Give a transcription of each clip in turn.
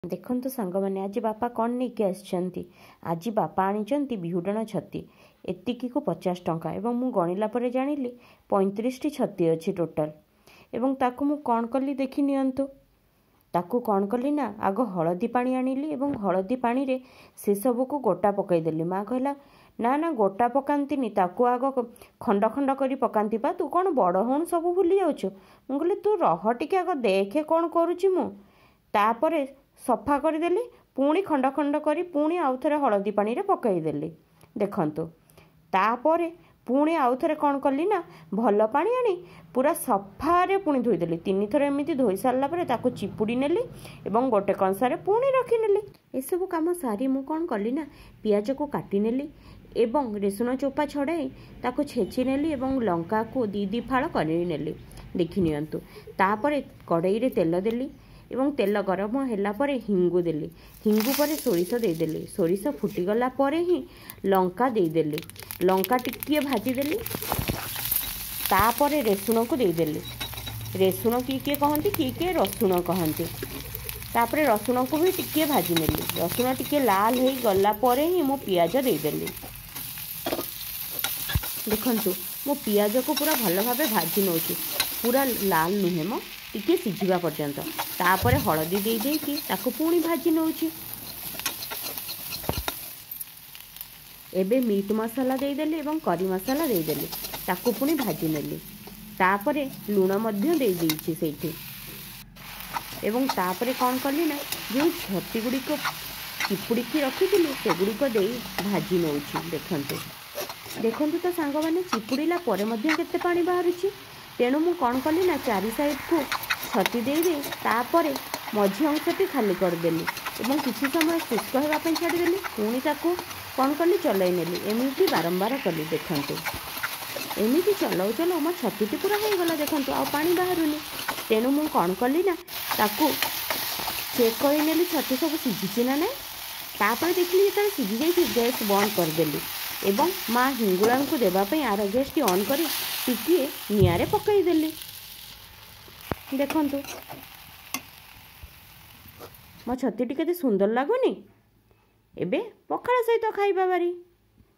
देखंतु सांग मैंने आज बापा कौन लेके आसछंती। आज बापा आनिचंती बिहुडण छती एतिकी को 50 टंका एवं मु गणिला परे जानिली 35 टी छती अच्छी टोटाल। एवं ताकू मु कौन कली देखि नियंतु। ताकू कौन कली ना आग हलदी पानी आनिली एवं हलदी पानी रे से सब को गोटा पकईदेली। माँ कहला ना ना गोटा पकांतीनी ताकू आग खंड खंड करी पकांती पा तू कौन बड़ हूँ सब भूली जाऊँ। मु कहली तू रह टिके आग देखे कौन करुची मु। तापरे सफा करदेली पुणी खंड खंड करी पुणी आउ थे हलदी पानी रे पकईदेली। देखंतु तापरे पुणी आउ थे कौन कली ना भल पानी आनी पूरा सफारे पुणी धोईदेली। 3 थर एमती धोई सारा पर ताकू चिपुड़ी नेली एवं गोटे कंसारे पुणी रखिनेली। एसबू कम सारी मु कौन कली ना पियाज को काटी नेली एवं रेसुण चोपा छड़ाई ताकू छेची नेली एवं लंका को दी फाड़ करी नेली। देखि नियंतु तापरे कड़ाई रे तेल देली एवं तेल गरम होला परे हिंगु देली। हिंगु परे सोरिष देदेली। सोरिष फुटीगला परे ही लंका देदेली। लंका टिकिए भाजी देली। तापरे रेसुण को देदेली। रेसुण किए कहती किए रसुण कहती। तापरे रसुण को भी टिकिए भाजी नेली। रसुण टिके लाल हो गला परे ही मो पियाज देदेली। देखंतु मो पियाज को पूरा भल भाव भाजी नौची पूरा लाल नुहे मो टिके सिझिबा पर्यंत। तापरे हलदी दे देकी ताकू पुणी भाजी नौची। एबे मीट मसाला देदेली एवं करी मसाला देदेली ताकू पुणी भाजी नेली। तापरे लूण मध्य दे देइछि सेठी एवं तापरे कौन कली ना जो छती गुड़ी को चिपुड़ी की रखिथिली सेगुड़िक दे भाजी नौछि। देखंतु तो सांग माने चिपुड़ीला परे मध्य केते पानी बाहरुछि। तेणु मु कौन कली ना चारि साइड को छती दे तापरे मझी अंशटी खाली करदेली एवं किसी समय शुष्क होगापी छाड़देली। पुणी ताकू कौन कली चलाई नेली। एमती बारंबार कली। देखंतु एमती चलाऊ चलाऊ मो छतीटी पूरा हो गला। देखंतु आ पानी बाहरुनी। तेणु मु कौन कली ना ताकू चेक कर नेली छती सब सिझी ना ना। तापर देखली जो सिझी जाइए गैस बंद करदेली एवं माँ हिंगुड़ा को देवाई आर गैस टी ऑन कर टिकिए निआरे पकईदेली। देखंतु मो छतीटी केते सुंदर लगुनी। एबे पखाଳ सहित खाइबा बारी।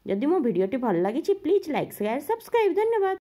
जदि मो वीडियोटी भल लगी प्लीज लाइक शेयर सब्सक्राइब। धन्यवाद।